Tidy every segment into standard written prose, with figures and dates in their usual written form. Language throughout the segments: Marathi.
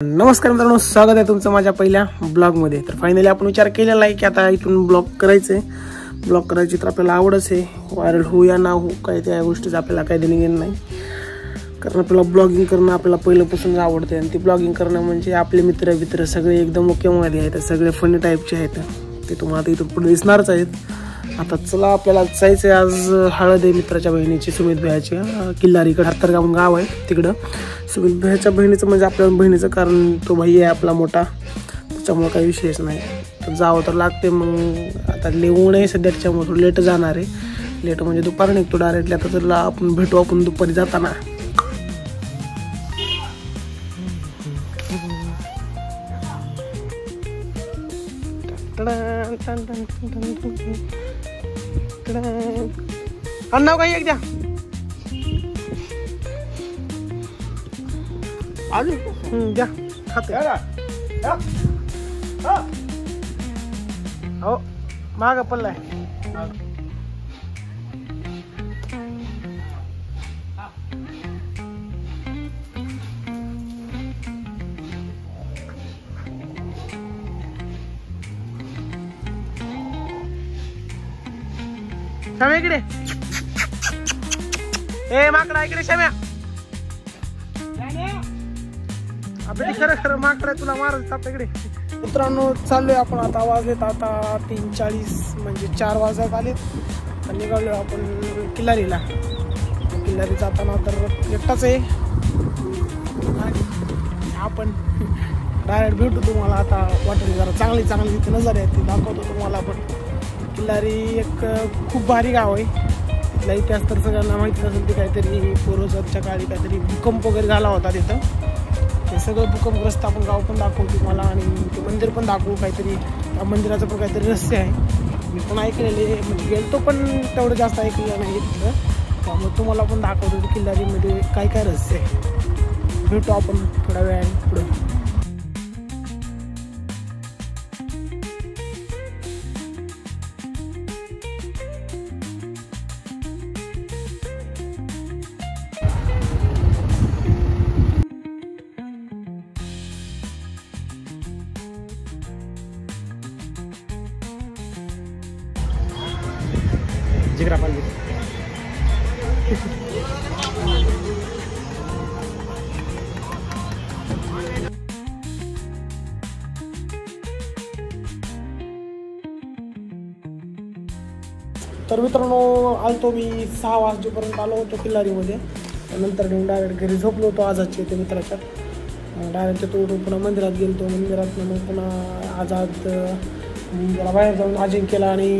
नमस्कार मित्रांनो, स्वागत आहे तुमचं माझ्या पहिल्या ब्लॉगमध्ये। तर फायनली आपण विचार केलेला आहे की आता इथून ब्लॉग करायचे। ब्लॉग करायची तर आपल्याला आवडच आहे, व्हायरल होऊ या ना हो काही त्या गोष्टीचं आपल्याला काही देणं घेणं नाही, कारण आपल्याला ब्लॉगिंग करणं आपल्याला पहिल्यापासून आवडते। आणि ती ब्लॉगिंग करणं म्हणजे आपले मित्र सगळे एकदम ओकेमध्ये आहेत, सगळे फनी टाईपचे आहेत, ते तुम्हाला इथून पुढे दिसणारच आहेत। आता चला आपल्याला जायचं आहे, आज हळद आहे मित्राच्या बहिणीची, सुमित भैयाची, किल्लारीकडे हत्तरगाव गाव आहे तिकडं। सुमित भैयाच्या बहिणीचं म्हणजे आपल्या बहिणीचं, कारण तो भाई आहे आपला मोठा, त्याच्यामुळे काही विशेष नाही। तर जावं तर लागते, मग आता ऊन आहे सध्या त्याच्यामुळे थोडं लेट जाणार आहे। लेट म्हणजे दुपारी निघतो डायरेक्टली। आता चला आपण भेटू आपण दुपारी जाताना। अन्नाव काही एक द्या अजून द्या खाते हो माग पडलाय। श्याम्या इकडे, ए माकडा इकडे, श्याम्या आपली खरं खरं माकडा तुला मारत ताप इकडे। मित्रांनो चाललोय आपण, आता वाजलेत आता 3:40 म्हणजे 4 वाजत आलेत। निघालोय आपण किल्लारीला। किल्लारी जाताना तर एकटाच आहे, आपण डायरेक्ट भेटू तुम्हाला। आता वाटेल जरा चांगली तिथे नजारे आहेत, ते दाखवतो तुम्हाला। पण किल्लारी एक खूप भारी गाव आहे, तिथला इतिहास तर सगळ्यांना माहिती असेल। ते काहीतरी पूर्वजांच्या काळी काहीतरी भूकंप वगैरे झाला होता तिथं, ते सगळं भूकंपग्रस्त आपण गाव पण दाखवू तुम्हाला, आणि ते मंदिर पण दाखवू। काहीतरी त्या मंदिराचं पण काहीतरी रहस्य आहे, मी पण ऐकलेले, म्हणजे गेलतो पण तेवढं जास्त ऐकलेलं नाही तिथं, त्यामुळे तुम्हाला पण दाखवतो किल्लारीमध्ये काय काय रहस्य आहे। भेटू आपण थोड्या वेळाने पुढे। जिगरा पाहिजे तर मित्रांनो, आलतो मी 6 वाजेपर्यंत आलो होतो किल्लारीमध्ये। नंतर नेऊन डायरेक्ट घरी झोपलो होतो आझादच्या इथे मित्राच्या। डायरेक्ट तो पुन्हा मंदिरात गेलो, मंदिरात मग पुन्हा आझाद जरा बाहेर जाऊन अजिंक्यला आणि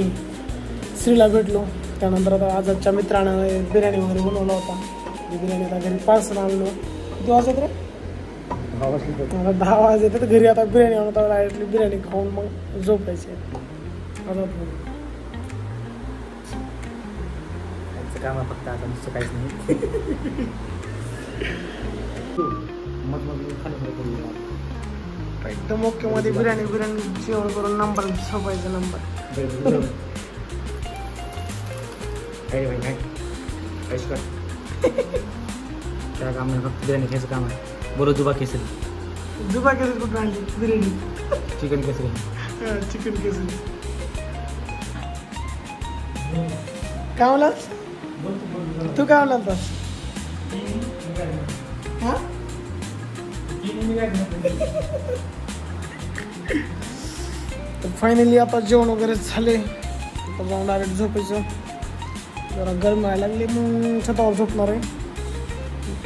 श्रीला भेटलो। त्यानंतर आता आझादच्या मित्रानं बिर्याणी वगैरे बनवला होता, बिर्याणी आता घरी पार्सल आणलो। किती वाजत रे? 10 वाजले तर घरी आता बिर्याणी आणतो, डायरेक्टली बिर्याणी खाऊन मग झोपायचे। काम फक्त आता नुसतं काहीच नाही, एकदम ओके मध्ये बिर्याणी जेवण करून नंबर झोपायचा नंबर। त्या काम नाही, फक्त बिर्याणी खायचं काम आहे। बोलो जुबा केसरी। जुबा केसरी कुठं आणली बिर्याणी? चिकन केसरी। चिकन केसरी काय म्हणलास तू? काय म्हणलास? तर फायनली आता जेवण वगैरे झाले, आता जाऊन डायरेक्ट झोपायचं। जरा गरम व्हायला लागले, मग छतावर झोपणार आहे।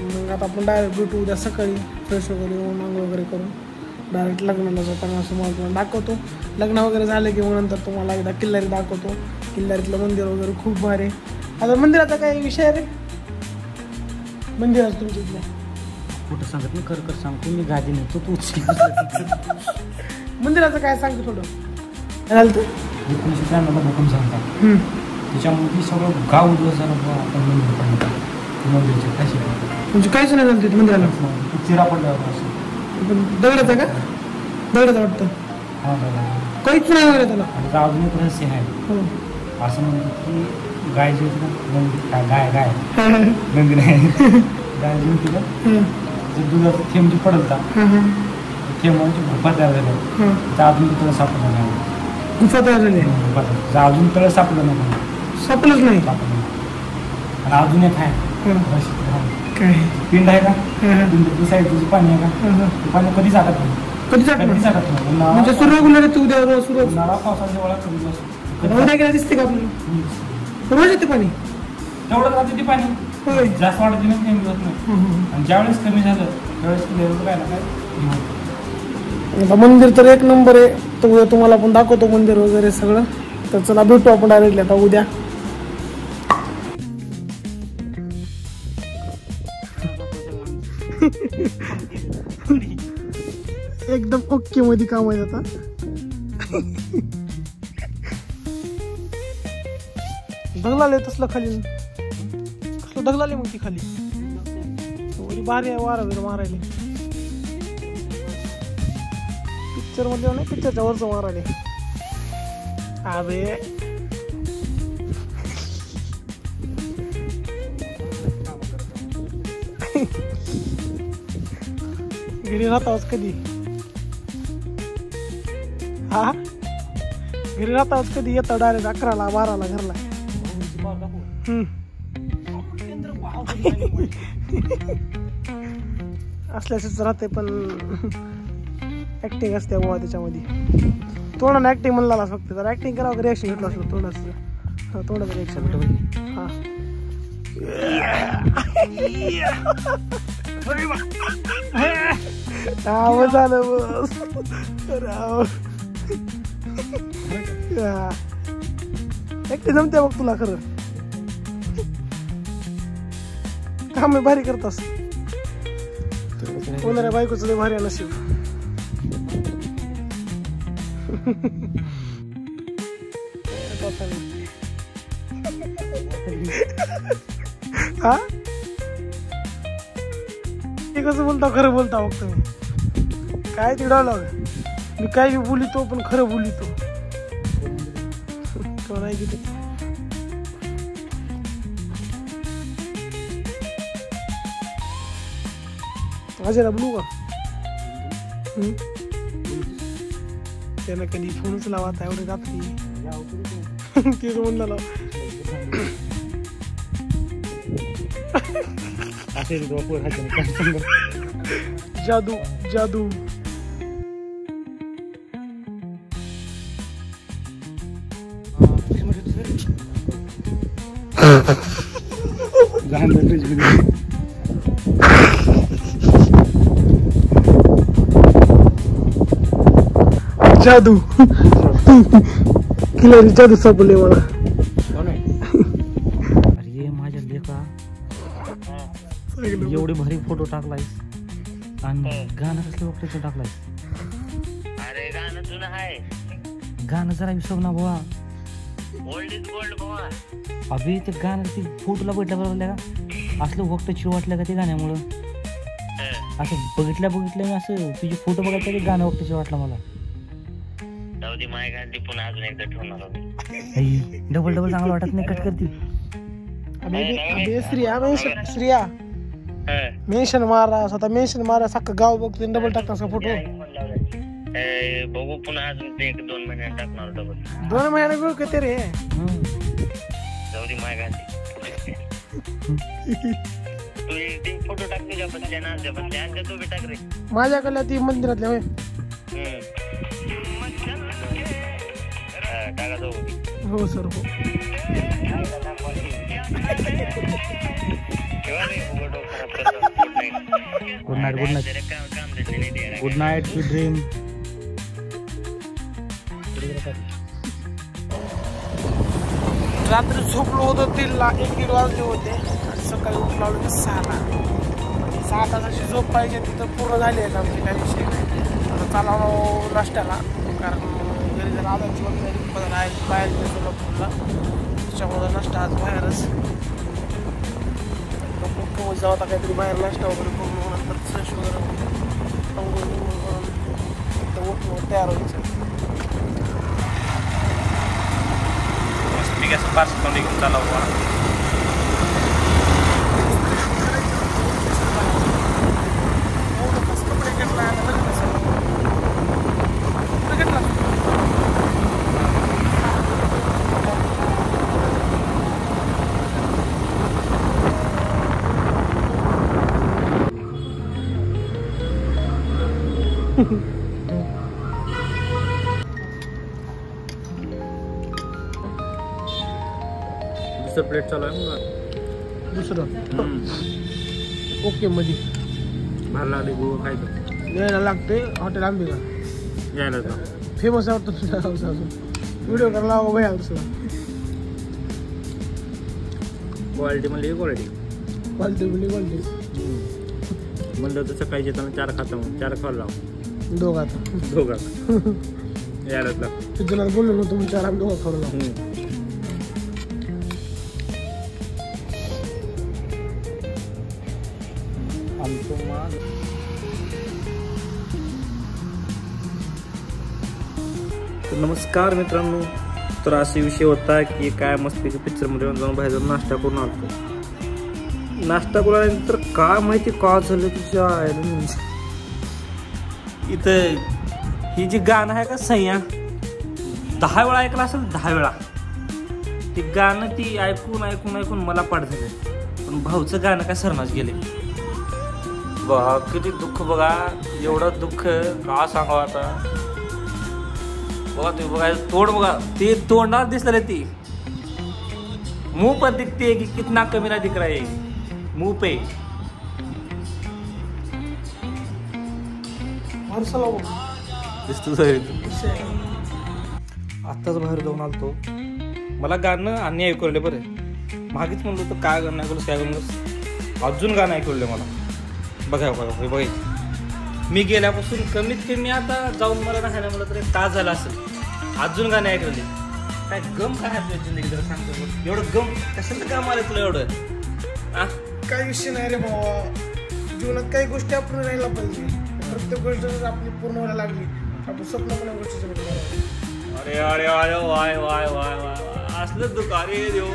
मग आता आपण डायरेक्ट भेटू उद्या सकाळी, फ्रेश वगैरे होऊन अंघोळ वगैरे करून डायरेक्ट लग्नाला जाताना असं मला तुम्हाला दाखवतो। लग्न वगैरे झालं की मग नंतर तुम्हाला एकदा किल्लारी दाखवतो। किल्लारीतलं मंदिर वगैरे खूप भारी आहे। आता मंदिराचा काय विषय आहे रे? मंदिराचं तुमच्या इथलं कुठं सांगत नाही, कर सांगतो मी, गादी नाही तू मंदिराचं काय सांगतो थोडं? झालं तर 1993ला भूकंप झाला, त्याच्यामुळे सगळं गाव उद्ध्वस्त झालं। आपण मंदिरचे कशी म्हणजे काहीच नाही झालं तिथे मंदिराला, चिरा पडला होता। दगडाचा का? दगडाचा वाटतं, काहीच नाही वगैरे त्याला। अजून एक रहस्य आहे, असं म्हणतात की गाय जी होती ना, गाय नंदी नाही, गाय जी होती ना, दुधाचा थेंब जो पडलता ते म्हणजे गुफा तयार झालं तर अजून तळ सापडलं नाही. गुफा तयार झाली अजून तळ सापडलं नाही. सापडलंच नाही. आणि अजून एक आहे काय पिंड आहे का, पिंड साईडची पाणी आहे का, ते पाणी कधीच आटत नाही. कधीच आटत नाही म्हणजे सुरू रेग्युलर येते उद्या रोज सुरू उन्हाळा पावसाच्या वेळा कधी उद्या गेला दिसते का आपल्याला रोज येते पाणी तेवढं राहते ते पाणी जास्त वाढत नाही कमी होत नाही. आणि ज्यावेळेस कमी झालं त्यावेळेस काय ना काय. मंदिर तर एक नंबर आहे. तर उद्या तुम्हाला पण दाखवतो मंदिर वगैरे सगळं. तर चला भेटू आपण डायरेक्टली आता उद्या. एकदम ओके मध्ये काम आहे आता. ढगलाले तसलं खाली कसलं ढगलाले मग ती खाली भारी आहे वारा वगैरे मारायले. पिक्चर मध्ये नाही पिक्चरच्या वरच मारायले. अबे घरी राहताच कधी हा घरी राहताच कधी येतो डायरेक्ट 11ला 12ला घरला. असल्याच राहते पण ऍक्टिंग असते बाबा त्याच्यामध्ये. तोंडाने ऍक्टिंग म्हणला फक्त जर ऍक्टिंग करावं रिॲक्शन घेतलं असतं तोंडाचं तोंडाचं रिॲक्शन. हा झालं बस ऍक्टिंग जमते बघ तुला खरं काम भारी करतास. होणाऱ्या बायकोचं लय भारी नशीब. हा ते कसं बोलता खरं बोलता बघ तुम्ही. काय ते डायलॉग मी काय बी बोलितो पण खरं बोलितो तो नाही किती. अजयला बोलू का त्याला कधी फोनच लावा आता एवढे रात्री तेच म्हणलं लाव. जादू जादू जादू किल्लारी जादू सापडले मला. अरे माझ्या लेका एवढे भारी फोटो टाकलायस आणि गाणं कसलं वक्तचं टाकलायस. अरे गाणं जुनं आहे. गाणं जरा विसर ना बुवा. ओल्ड इज गोल्ड बुवा. अभि ते गाणं ते फोटोला बघितल्या बरोबर का असलं वक्त चिव वाटलं का ते गाण्यामुळं. असं बघितल्या मी असं तुझे फोटो बघायचं ते गाणं वक्त चिव वाटलं मला. जाऊदी माय गांधी पुन्हा अजून एकदा ठेवणार होती. डबल चांगलं वाटत नाही कट करती. श्रिया मेन्शन मारा स्वतः मेन्शन मारा सगळं गाव बघतो डबल टाकता फोटो. बघू पुन्हा अजून ते 1-2 महिन्यात टाकणार डबल. 2 महिन्याने बघू का ते रे. जाऊदी माय गांधी तू एक फोटो टाक तुझ्या बसल्या ना बसल्या तू बी टाक रे माझ्याकडल्या ती मंदिरातल्या होय. टाका जाऊ. हो सर हो. Good night sweet dream. रात्री झोपलो होतो 3ला 1-1:30 वाजले होते आणि सकाळी उठलो 6ला. 6 तासाची झोप पाहिजे तिथं पूर्ण झाली आहे आमची काही विषय नाही. आता चालवलो नाश्त्याला कारण घरी जर आलं बाहेर सोलापूरला त्याच्यामुळं नाश्ता आज बाहेरच जाऊ आता काहीतरी बाहेर नाश्ता वगैरे करून नंतर फ्रेश वगैरे तयार व्हायचं. मी कसं पार्सल पण घेऊन चालला हुआ. कपडे घेतला दुसरं प्लेट चालू आहे मग दुसरं ओके मध्ये भार लागले गो काय तर यायला लागते हॉटेल आंबेगा यायला का फेमस आहे वाटतं तुझ्या गावचा अजून व्हिडिओ करायला भाई दुसरा क्वालिटी म्हणली क्वालिटी क्वालिटी म्हणजे क्वालिटी म्हणलं तर सकाळी येताना 4 खाता मग 4 खायला लाव दोघात यायलाच लागतं तिथून बोललो ना तुम्ही 4 आम्ही दोघं खाऊ लागलो तर नमस्कार मित्रांनो. तर असे विषय होता की काय मस्तपैकी पिक्चरमध्ये जाऊन बाहेर जाऊन नाश्ता करून आलो. नाश्ता करून आल्यानंतर काय माहिती का झालं तुझ्या इथं ही जी गाणं आहे का सह्या 10 वेळा ऐकलं असेल 10 वेळा ते गाणं ती ऐकून ऐकून ऐकून मला पाठ झालं. पण भाऊचं गाणं काय सरनाच गेले बघा. किती दुःख बघा. एवढं दुःख का सांगावं आता. बघा तुम्ही बघा तोंड बघा ते तोंडात दिसलं रे ती मुंह पर दिखते कि कितना कमी ना दिख रहा है मुंह पे. आत्ताच बाहेर जाऊन आलतो. मला गाणं आणि ऐकवले बरं मागेच म्हणलो तर काय गाणं ऐकलं काय म्हणलं अजून गाणं ऐकवलं मला. बघा बघा बघा मी गेल्यापासून कमीत कमी आता जाऊन मला राहायला मला तर 1 तास झाला असेल. अजून गाणे ऐकले काय गम काय आहे जिंदगी जरा सांगतो. एवढं गम कशाचं काम आलं तुला एवढं. काही विषय नाही रे भावा. जीवनात काही गोष्टी आपण राहायला पाहिजे. प्रत्येक गोष्ट जर आपली पूर्ण व्हायला लागली आपण स्वप्न पण गोष्टीचं बघणार. अरे अरे अरे वाय वाय वाय वाय असलं दुकाने देऊ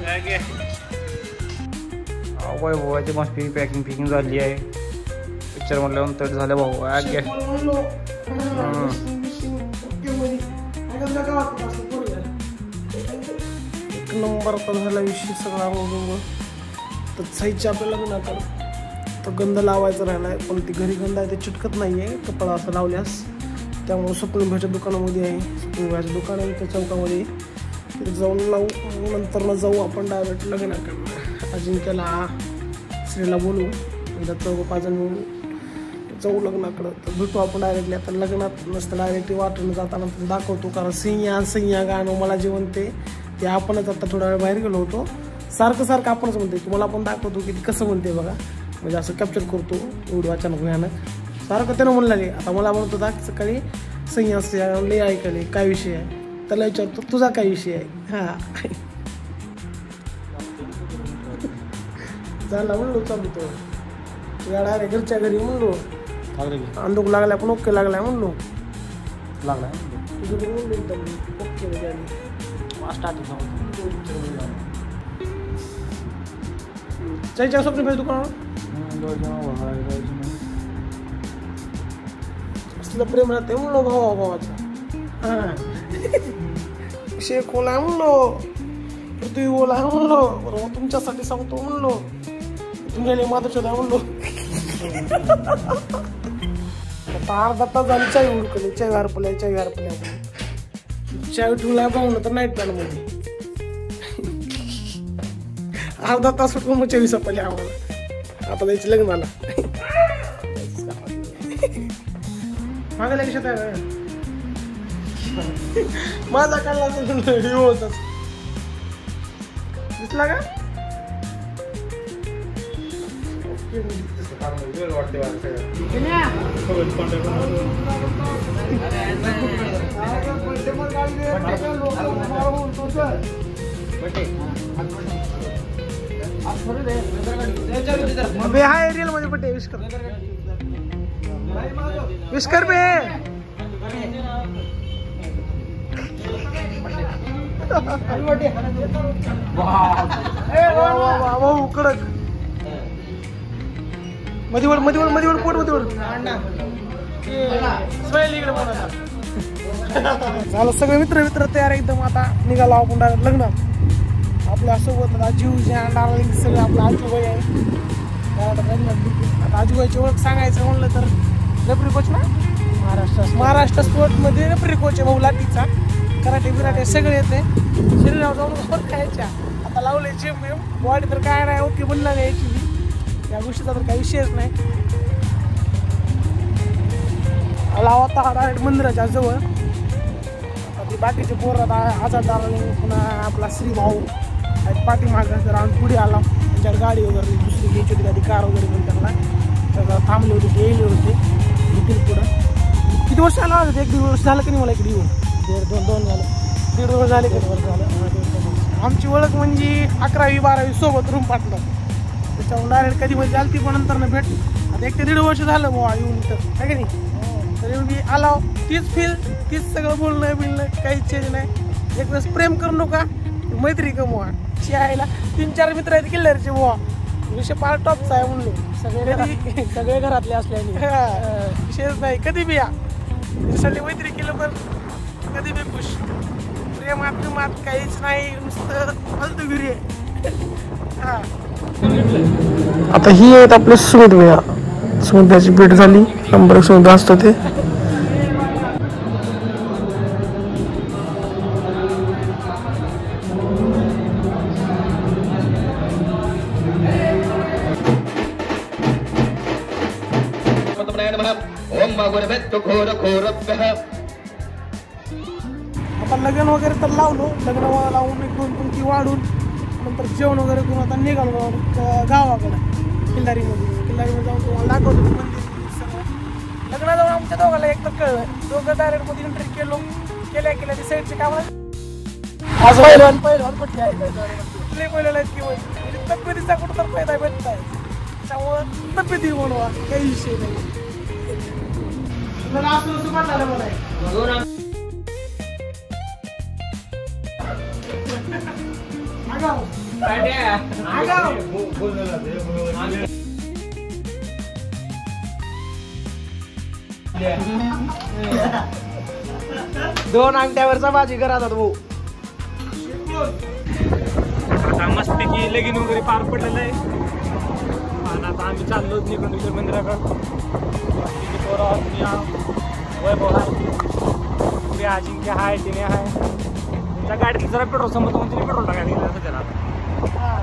काय काय भावाची मस्त पॅकिंग फिकिंग झाली आहे. पिक्चर म्हटल्यावर तर झालं भाऊ एक नंबर पण झाला विषय सगळा. तर साईजच्या आपल्याला लग्न कर तर गंध लावायचं राहिला आहे पण ती घरी गंध आहे ते चिटकत नाही आहे कपडा असं लावल्यास. त्यामुळे स्वप्नभाईच्या दुकानामध्ये आहे. स्वप्नभाईचं दुकान आहे त्या चौकामध्ये तिथे जाऊन लावू. नंतर न जाऊ आपण डायरेक्ट लग्न करणार. अजिंक्यला श्रीला बोलू एकदा 4-5 जण मिळून जाऊ लग्नाकडं. तर भेटू आपण डायरेक्टली. आता लग्नात नसतं डायरेक्टली वाटून जाताना दाखवतो. कारण सैया गाणं मला जे म्हणते ते आपणच आता थोडा वेळ बाहेर गेलो होतो सारखं आपणच म्हणते की मला आपण दाखवतो की कसं म्हणते बघा. म्हणजे असं कॅप्चर करतो एवढं अचानक भयानक सारखं त्यानं म्हणलं नाही. आता मला म्हणतो होता सकाळी सैया लय ऐकले काय विषय आहे त्याला विचारतो तुझा काय विषय आहे. हा झाला म्हणलो चालू तो गाडा रे घरच्या घरी म्हणलो अंदूक लागलाय पण ओके लागलाय म्हणलो लागलाय तुझं म्हणलो एकदम ओके म्हणजे चायच्या स्वप्न भेट दुकान असलं प्रेम राहते म्हणलो भावाचा. हा शेख ओलाय म्हणलो पृथ्वी ओलाय म्हणलो बरोबर तुमच्यासाठी सांगतो म्हणलो तुम्ही माधव म्हणलो. अर्धा तास झाली चाय उडकली चाय गारपल्या चाय ठेवला पाहून तर नाईट प्लॅन मध्ये अर्धा तास उठून मग 24 पहिले आम्हाला आता जायचं लग्नाला. मागायला लक्षात आहे माझा काढला होताच दिसला का. अबे हा एरियल मध्ये बड्डे विश कर बे. कडक मधीवर पोट मधीवर झालं सगळे मित्र तयार एकदम. आता निघालो आपण डायरेक्ट लग्नात. आपल्या सोबत आजूच्या डार्लिंग सगळं आपलं आजूबाई आहे लग्नात. आता आजूबाईची ओळख सांगायचं म्हणलं तर रेफरी कोच ना महाराष्ट्र स्पोर्टमध्ये रेफरी कोच आहे भाऊ लाठीचा. कराटे बिराटे सगळे येते. शरीरावर जाऊन खायच्या. आता लावले जिम बॉडी तर काय नाही ओके बनला नाही याची. या गोष्टीचा तर काही विषयच नाही. लावा आता डायरेक्ट मंदिराच्या जवळ. आता बाकीचे पोरं आता आझाददाराने पुन्हा आपला श्री भाऊ पाठीमागं राहून पुढे आला. त्यांच्यावर गाडी वगैरे दुसरी घ्यायची होती गाडी कार वगैरे पण त्यांना थांबले होते गेले होते येतील पुढं. किती वर्ष आला होतं? 1-1.5 वर्ष झालं की नाही मला इकडे येऊन? 2 झालं. 1.5 वर्ष झाले का? झालं. आमची ओळख म्हणजे 11वी 12वी सोबत रूम पाटलं. त्याच्यामुळे डायरेक्ट कधी म्हणजे आलती पण नंतर न भेट. आता 1 ते 1.5 वर्ष झालं बुवा येऊन इथं आहे की नाही. तर येऊन मी आला तीच फील तीच सगळं बोलणं बिलणं काही चेंज नाही. एक वेळेस प्रेम करू नका मैत्री कमवा. शिहायला 3-4 मित्र आहेत किल्लरचे बुवा. विषय फार टॉपचा आहे म्हणलो. सगळे घरातले असल्याने विषयच नाही. कधी बी या त्यासाठी मैत्री केलं पण कधी बी खुश. प्रेमात किंमत काहीच नाही नुसतं फालतूगिरी आहे. हा आता ही आहेत आपले सुमित भैया. सुमित भैयाची भेट झाली. नंबर 1 सुमित असतो ते. आता लग्न वगैरे तर लावलो. लग्न लावून 1-2 पंक्ती वाढून नंतर जेवण वगैरे करून आता निघालो गावाकडं किल्लारीमध्ये जाऊन तुम्हाला दाखवतो मंदिर सगळं. लग्नाजवळ आमच्या दोघाला एक तर कळलं. दोघं डायरेक्ट मध्ये एंट्री केल्या ती साईडचे काम आज पहिलवान पट्टी आहे. कुठले पहिल्याला आहेत की म्हणजे तब्येतीचा कुठं तर फायदा भेटत आहे. त्यामुळं तब्येती बनवा काही विषय नाही. दोन अंगठ्यावरचा बाजी घरात भाऊ. आता मस्तपैकी लगीन वगैरे पार पडलेलं आहे. आणि आता आम्ही चाललो निखंडेश्वर मंदिराकडं. वैभव आहे, अजिंक्य आहे, तिने आहे. त्या गाडीत जरा पेट्रोल संपतो म्हणजे पेट्रोल टाकायला गेलं असं त्याला.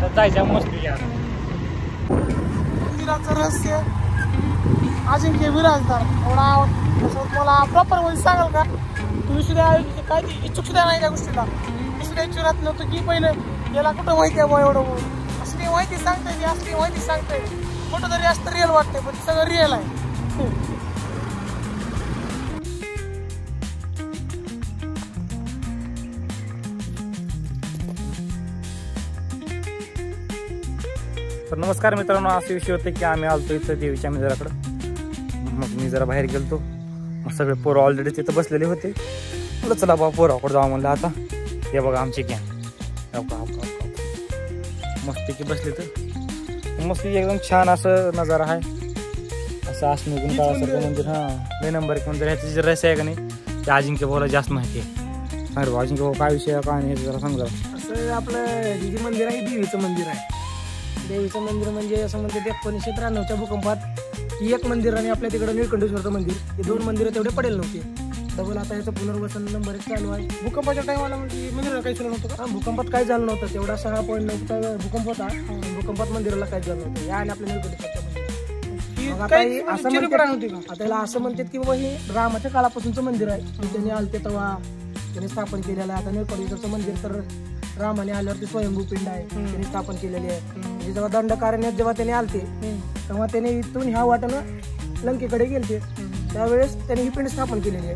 तर जायच्या मस्ती घ्या. मंदिराचं रहस्य अजिंक्य विराजदार एवढा मला प्रॉपर मध्ये सांगाल का? तुम्ही सुद्धा काय इच्छुक सुद्धा नाही त्या गोष्टीला. मी सुद्धा इच्छुक राहत नव्हतं की पहिलं याला कुठं माहिती आहे बा एवढं म्हणून. असली माहिती सांगताय ती असली माहिती सांगताय. कुठं तरी असतं रिअल वाटतंय पण सगळं रिअल आहे. तर नमस्कार मित्रांनो. असे विषय होते की आम्ही आलतो इथं देवीच्या मंदिराकडं. मग मी जरा बाहेर गेलतो. मग सगळे पोरं ऑलरेडी तिथं बसलेले होते. म्हटलं चला बाबा पोराकडं जाऊ म्हणलं. आता हे बघा आमची गॅंग मस्तपैकी बसले. तर मस्त एकदम छान असं नजारा आहे. असं असणं काळासारखं मंदिर. हां लय नंबर 1 मंदिर आहे. त्याची जे रहस्य आहे का नाही ते अजिंक्य भाऊला जास्त माहिती आहे. सांग रे अजिंक्य भाऊ काय विषय काय नाही जरा सांग जरा. असं आपलं हे जे मंदिर आहे देवीचं मंदिर आहे. देवीचं मंदिर म्हणजे असं म्हणजे 1993च्या भूकंपात ही एक मंदिर आणि आपल्या तिकडं निळकंठेश्वरचं मंदिर हे 2 मंदिरं तेवढे पडेल नव्हते. डबल आता याचं पुनर्वसन नंबर 1 चालू आहे. भूकंपाच्या टायमाला म्हणजे मंदिराला काही झालं नव्हतं का? भूकंपात काही झालं नव्हतं. तेवढा 6.9चा भूकंप होता. भूकंपात मंदिराला काही झालं नव्हतं. या आणि आपल्या निळकंठेश्वरच्या मंदिर. आता याला असं म्हणतात की बाबा हे रामाच्या काळापासूनचं मंदिर आहे. त्यांनी आलते तेव्हा त्यांनी स्थापन केलेलं आहे. आता निळकंठेश्वरचं मंदिर तर रामाने आल्यावरती स्वयंभू पिंड आहे त्यांनी स्थापन केलेली आहे. म्हणजे जेव्हा दंडकारण्यात जेव्हा त्याने आलते तेव्हा त्याने इथून ह्या वाटेनं लंकेकडे गेलते. त्यावेळेस त्यांनी ही पिंड स्थापन केलेली आहे.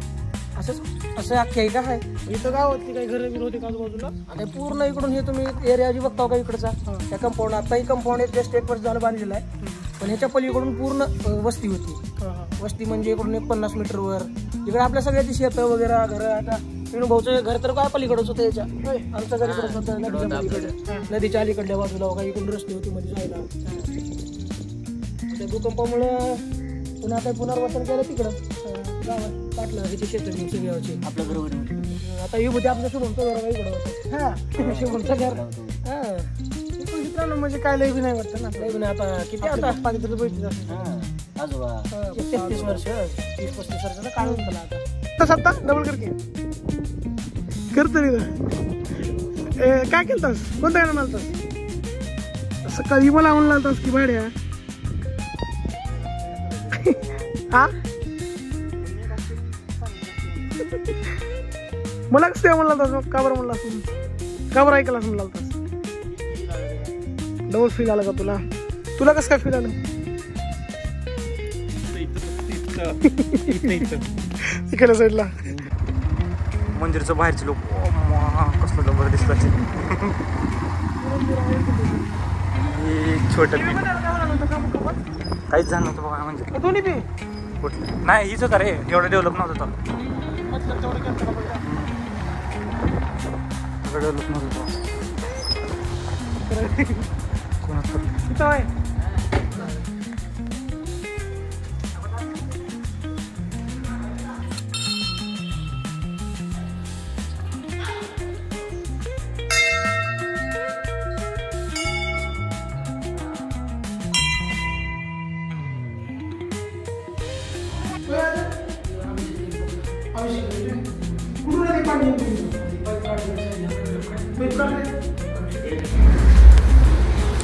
असं आख्यायिका आहे. इथं गावातली काही घरं बिर होती का आजूबाजूला? आता पूर्ण इकडून हे तुम्ही एरिया जी बघता का इकडचा त्या कंपाऊंड आताही कंपाऊंड जस्ट 1 वर्ष झालं बांधलेलं आहे. पण ह्याच्या पलीकडून पूर्ण वस्ती होती. वस्ती म्हणजे इकडून 50 मीटरवर इकडे आपल्या सगळ्याची शेतं वगैरे घरं. आता भाऊचं घर तर काय पलीकडच होतं याच्या. आमचं घर इकडं होतं नदीच्या पलीकडे. नदीच्या अलीकडल्या बाजूला बघा इकडून रस्ते होते मध्ये जायला. त्या भूकंपामुळं पुन्हा काही पुनर्वसन केलं तिकडं गावात पाटलं ह्याचे शेत सगळ्याचे आपलं घर. आता ही होती आपलं शुभमचं घर इकडं होतं. हा शुभमचं घर. हा मित्रांनो म्हणजे काय लय बी नाही वाटतं ना. लय बी नाही. आता किती आता 5 बैठक आजोबा 33 वर्ष 30-35 वर्षाचा काढून झाला आता. सत्ता डबल करके करतो मी काय केलतास कोणत्या गाणं म्हणतास सकाळी मला म्हणला होतास की भाड्या हा मला कसं म्हणला होतास का बरं म्हणला का बरं ऐकलास म्हणला होतास डबल फील आला का तुला कसं काय फील आलं तिकडल्या साईडला मंदिरचं बाहेरचे लोक कसलं जबर दिसतात छोट काहीच झालं नव्हतं बघा म्हणजे दोन्ही बी कुठलं नाही हीच होता रे एवढं डेव्हलप नव्हतं डेव्हलप नव्हतं कोणाचं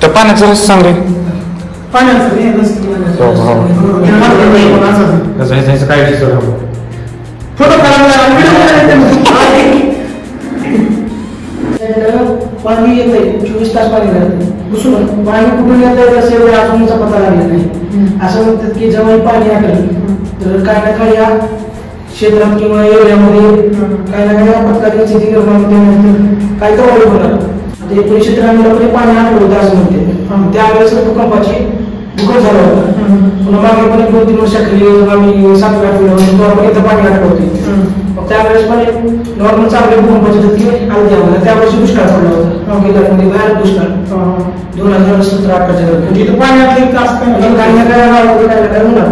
तर पाण्याचं रस सांग रे काय फोटो पाणी येत आहे 24 तास पाणी घुसून पाणी कुठून येत आहे तसं अजूनचा पत्ता लागला नाही असं म्हणतात की जेव्हा पाणी आटलं तर काय ना काय या क्षेत्रात किंवा एरियामध्ये काही ना काही आपत्कालीन स्थिती निर्माण होते काय तर वाढ होणार 1993 पाणी आटलं होतं असं म्हणते त्यावेळेस भूकंप झाला होता पुन्हा मागे पण 2-3 वर्षाखाली आम्ही 7-8 आठवड्यावर इथं पाणी आटलं होते त्यावेळेस पण नॉर्मल चांगले भूकंपाचे धक्के आले आम्हाला त्यावर्षी दुष्काळ पडला होता गेल्यामध्ये बाहेर दुष्काळ 2017-18च्या दरम्यान म्हणजे इथं पाणी आटलं असं काही ना काय होणार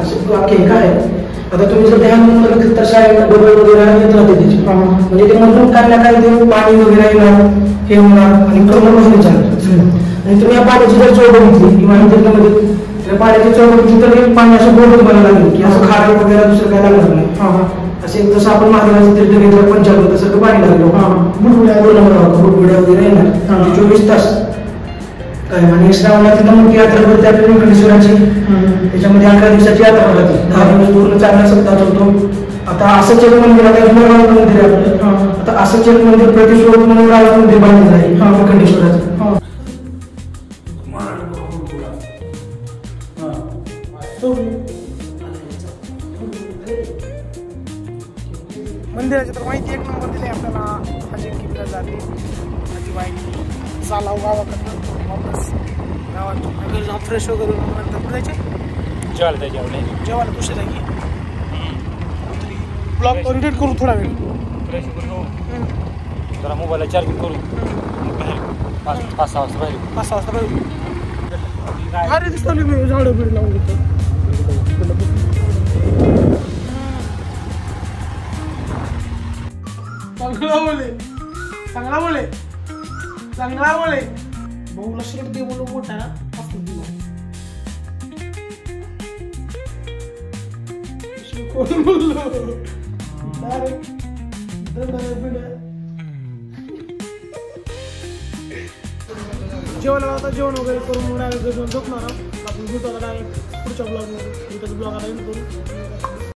असं वाक्य काय आता तुम्ही जर ध्यान म्हणून तर शाळेला डोबल वगैरे येत राहते त्याची म्हणजे ते म्हणून काय ना काय ते पाणी वगैरे येणार हे होणार आणि क्रम बसले चालणार आणि तुम्ही या पाण्याची जर चव बघितली किंवा इंटरनेटमध्ये त्या पाण्याची चव बघितली तर पाणी असं गोड तुम्हाला लागेल की असं खारे वगैरे दुसरं काय लागणार नाही असे जसं आपण महादेवाचं तीर्थ घेतलं पंचामृत तसं पाणी लागलं बुडबुड्या वगैरे येणार 24 तास काय आणि श्रावणात तिथं मोठी यात्रा भरते आपल्या व्यंकटेश्वराची त्याच्यामध्ये 11 दिवसाची यात्रा भरते 10 दिवस पूर्ण चांगला सप्ताह चालतो आता असंच एक मंदिर आता मंदिर आहे आपलं आता असंच एक मंदिर प्रतिश्रोत म्हणून मंदिर बांधलेलं आहे व्यंकटेश्वराचं मंदिराची तर माहिती 1 नंबर दिली आपल्याला अजिंक्य जाते माझी माहिती चालाव गावाकडनं वापस गावात फ्रेश वगैरे नंतर जायचे जेवायला तुझ्या जागी ब्लॉग एडिट करू थोडा वेळ फ्रेश करून जरा मोबाईलला चार्जिंग करू 5-6 वाजता पाहिजे 5-6 वाजता पाहिजे अरे दिसतो मी झाडं बिड लावून घेतो चांगला बोले भाऊला शर्ट दे बोलू मोठा कोण बोललो जेवणाला आता जेवण वगैरे करून झोपणार आपण भेटू आता डायरेक्ट पुढच्या ब्लॉगमध्ये ब्लॉग आता करू